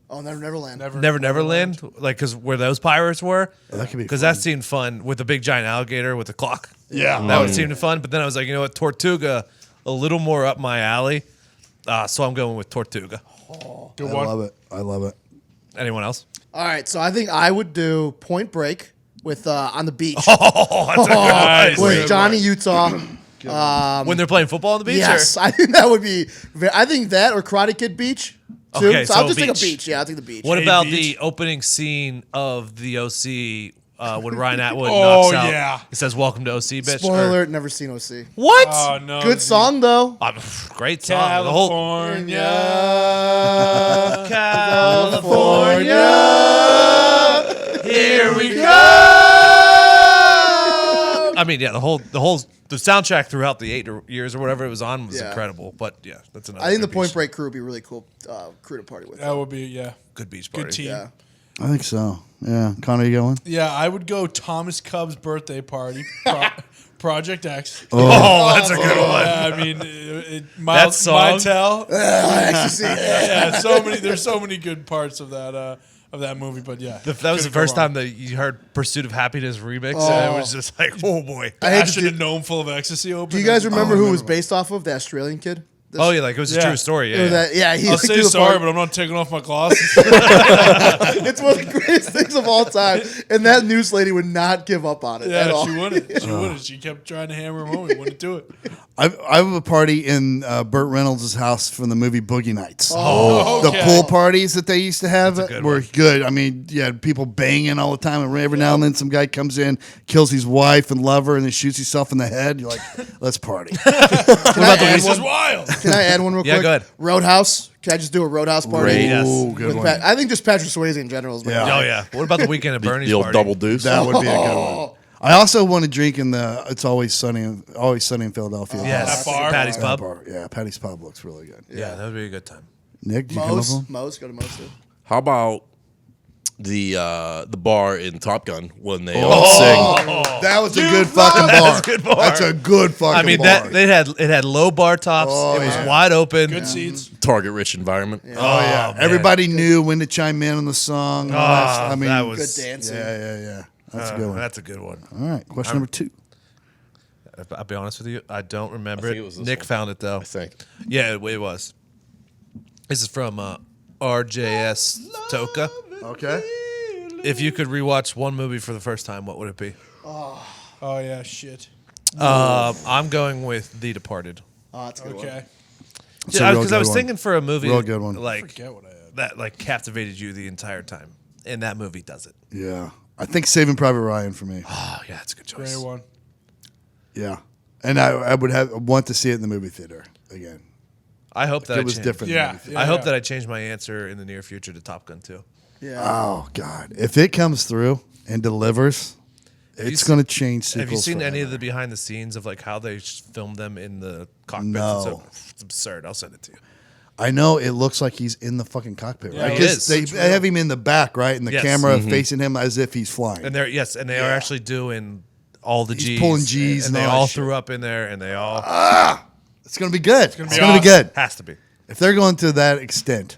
Oh, Neverland. Neverland, like because where those pirates were. that could be Because fun. that seemed fun with the big giant alligator with the clock. Yeah. That would seem fun. But then I was like, you know what, Tortuga, a little more up my alley. So I'm going with Tortuga. Good I one. love it. I love it. Anyone else? All right, so I think I would do Point Break with on the beach Oh, that's a good one. with Johnny Utah. When they're playing football on the beach? Yes, Or? I think that would be. I think that or Karate Kid Beach. Too. Okay, so I'll so just take a beach. beach. Yeah, I'll take the beach. What Hey, about beach. the opening scene of the OC when Ryan Atwood Oh, knocks out? yeah. It says, "Welcome to OC, bitch." Spoiler Or- alert, never seen OC. What? Oh, no. Good song though. Great song. The whole California. California. Here we go. I mean, yeah, the soundtrack throughout the 8 years or whatever it was on was Yeah. incredible. But yeah, that's another. I think the good Point beach- Break crew would be really cool crew to party with. That would be, yeah. good beach party. Good team. Yeah. I think so. Yeah. Connor, you going? Yeah, I would go Thomas Cub's birthday party. Project X. Oh, that's a good one. Yeah, I mean, That Miles song? Mytel. Ecstasy. Yeah, there's so many good parts of that movie. But yeah, That was the first time that you heard "Pursuit of Happiness" remix, and it was just like, oh boy. I hate to Passion do- and Gnome Full of Ecstasy open. Do you guys remember who it was based off of? The Australian kid. Oh yeah, like it was a Yeah. true story. It was Yeah. that, yeah, he I'll like, say threw the sorry, party. but I'm not taking off my glasses. It's one of the greatest things of all time. And that news lady would not give up on it at Yeah, all. she wouldn't. She wouldn't. She kept trying to hammer him home. He wouldn't do it. I have a party in Burt Reynolds' house from the movie Boogie Nights. Oh, The okay. pool parties that they used to have That's a good were one. good. I mean, you had people banging all the time, and every now and then some guy comes in, kills his wife and lover, and then shoots himself in the head. You're like, let's party. Can I add This is one? wild. Can I add one real Yeah, quick? go ahead. Roadhouse. Can I just do a Roadhouse party? Great. Yes. Ooh, good With one. I think just Patrick Swayze in general is my Yeah. Oh yeah. What about the weekend at Bernie's The old party? double deuce. That would be a good one. I also want to drink in the It's Always Sunny in Philadelphia. Yes, That bar? Patty's That Pub. bar. Yeah, Patty's Pub looks really good. Yeah, that would be a good time. Nick, did you come up Moe's. with one? Moe's. Go to Moe's too. How about the bar in Top Gun when they all sing? That was a good fucking bar. That's a good bar. That's a good fucking I mean, bar. it had low bar tops. Oh, it was yeah. wide open. Good seats. Target-rich environment. Oh, yeah. man. Everybody knew when to chime in on the song. I mean, that Good was dancing. yeah. That's a good one. That's a good one. All right, question number 2. I'll be honest with you, I don't remember I it. think it was this Nick one. found it though. I think. Yeah, it was. This is from RJS Toka. Okay. If you could rewatch one movie for the first time, what would it be? Oh yeah, shit. I'm going with The Departed. Oh, that's a good Okay. one. It's a real Because I good was one. thinking for a movie Real good one. like Forget what I had. that like captivated you the entire time, and that movie does it. Yeah. I think Saving Private Ryan for me. Oh yeah, it's a good choice. Great one. Yeah. And I would want to see it in the movie theater again. I hope that It was different. in the Yeah. movie theater. I hope that I change my answer in the near future to Top Gun 2. Yeah. Oh, God. If it comes through and delivers, it's you going to change sequels. Have you seen any of forever. the behind the scenes of like how they filmed them in the cockpit? No. It's absurd. I'll send it to you. I know it looks like he's in the fucking cockpit, Yeah, right? he Because is. they have him in the back, right? And the Yes. camera facing him as if he's flying. And they are actually doing all the He's G's. pulling Gs and and they all that all shit. threw up in there, and they all It's going to be good. It's gonna going be to be good. has to be. If they're going to that extent,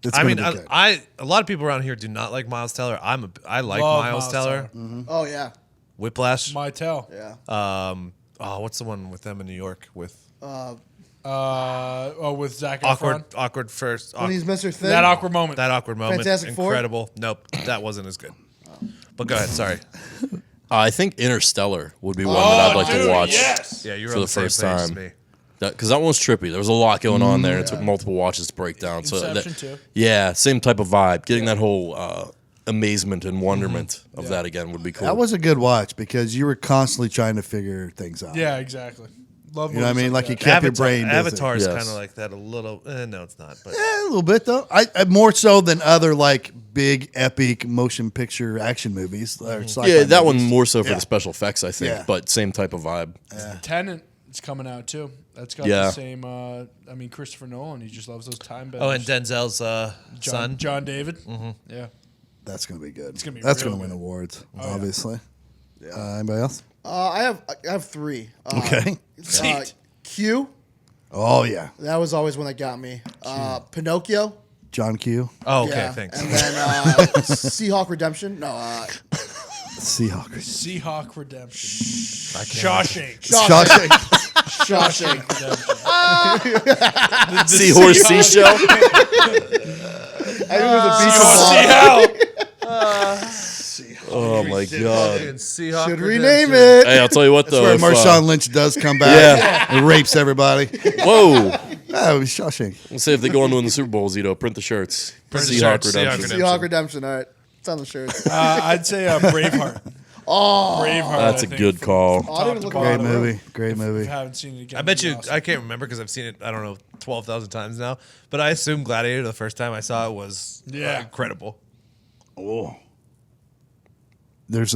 it's I going mean, to be good. a lot of people around here do not like Miles Teller. I like Love Miles Miles Teller. Teller. Oh yeah. Whiplash. My tell. Yeah. What's the one with them in New York with With Zac Efron. awkward first. When he's Mr. Thing. That awkward moment. That awkward moment. Fantastic Four? Incredible. Nope, that wasn't as good. But go ahead. Sorry. I think Interstellar would be one that I'd like to watch Yes. Yeah, you were for on the same first page as time. me. Because that one was trippy. There was a lot going on there. It took multiple watches to break down. Inception too. Yeah, same type of vibe. Getting that whole amazement and wonderment of that again would be cool. That was a good watch because you were constantly trying to figure things out. Yeah, exactly. Love You know what I movies mean? Like you that. kept your brain busy. Avatar is Yes. kind of like that a little. No, it's not. But A little bit though. I more so than other like big epic motion picture action movies. Or sci-fi yeah, that one movies. more so for Yeah. the special effects, I think, Yeah. but same type of vibe. Tenet is coming out too. That's got Yeah. the same. Christopher Nolan. He just loves those time benders. oh, and Denzel's son. John David. Yeah. That's gonna be good. It's gonna be That's real gonna win good. awards, yeah. obviously. Anybody else? I have 3. Okay. Q. Oh yeah, That was always one that got me. Pinocchio. John Q. Oh, okay, Yeah. thanks. And then Seahawk Redemption. No. Seahawkers. Seahawk Redemption. Shawshank. Shawshank. Shawshank. Redemption. Seahorse, seashell. I think it was a beach Oh my god. Seahawk Should rename it. Hey, I'll tell you what That's though. where if, Marshawn Lynch does come back Yeah. and rapes everybody. Whoa. Oh, it was Shawshank. Let's say if they go on to win the Super Bowl, Zito, print the shirts. Print the Seahawk shirts, Redemption. Seahawk Seahawk Redemption. All right. It's on the shirt. I'd say Braveheart. Oh. Braveheart. That's I a think, good call. I didn't even look Great at it. movie. Great If movie. you haven't seen it again, I bet it'd you. be awesome. I can't remember because I've seen it. I don't know 12,000 times now. But I assume Gladiator the first time I saw it was incredible. Oh. There's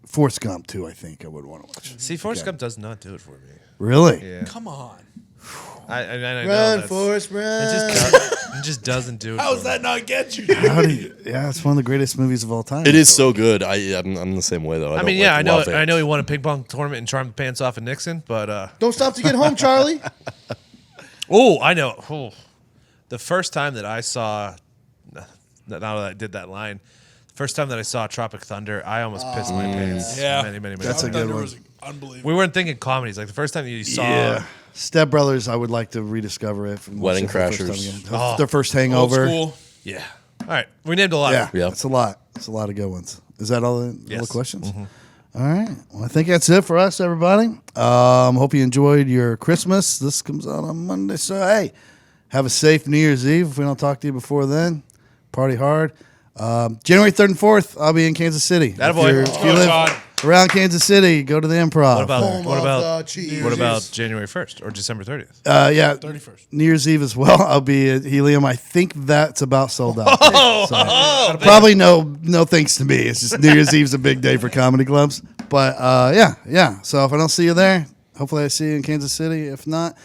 Forrest Gump too. I think I would want to watch. See, Forrest Gump does not do it for me. Really? Yeah, Come on. I know Run, that's- Forrest, run. It just doesn't do it. How for does me. that not get you? How do you? Yeah, it's one of the greatest movies of all time. It is so good. I'm the same way though. I mean, yeah, I know. I know he won a ping pong tournament and charmed the pants off of Nixon, but Don't stop to get home, Charlie. I know. Oh. The first time that I saw, now that I did that line, the first time that I saw Tropic Thunder, I almost pissed my pants. Yeah. many That's a Top good Thunder one. was unbelievable. We weren't thinking comedies. Like the first time that you saw, Yeah. Step Brothers, I would like to rediscover it. And watch Wedding it for the first time Crashers. again. Oh. Their first Old Hangover. school. yeah. All right, we named a lot. Yeah, Yep. it's a lot. It's a lot of good ones. Is that all the Yes. questions? All right. Well, I think that's it for us, everybody. Hope you enjoyed your Christmas. This comes out on Monday, so hey, have a safe New Year's Eve. If we don't talk to you before then, party hard. January 3rd and 4th, I'll be in Kansas City. Attaboy. If Let's Go, Todd. around Kansas City, go to the Improv. What about Home what of about the cheese. what about January 1st or December 30th? Yeah, 31st. New Year's Eve as well. I'll be at Helium. I think that's about sold out. Oh, Probably no thanks to me. It's just New Year's Eve's a big day for comedy clubs. But yeah. So if I don't see you there, hopefully I see you in Kansas City. If not,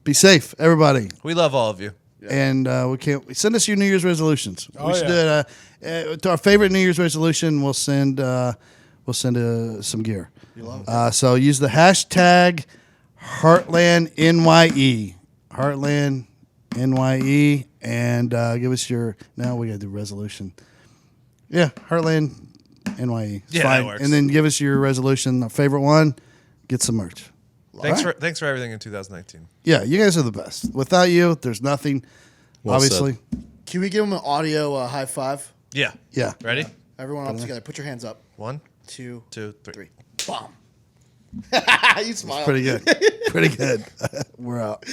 be safe, everybody. we love all of you. And we send us your New Year's resolutions. Oh, we should do it. To our favorite New Year's resolution, we'll send some gear. So use the hashtag Heartland NYE. Heartland NYE, and give us your. Now we got to do resolution. Yeah, Heartland NYE. It's Yeah, fine. that works. And then give us your resolution. Our favorite one. Get some merch. Thanks Right. for everything in 2019. Yeah, you guys are the best. Without you, there's nothing. Well obviously. Can we give him an audio high five? Yeah. Yeah. Ready? Everyone up together. Put your hands up. 1, 2, 2, 3. Bomb. You smile. Pretty good. Pretty good. We're out.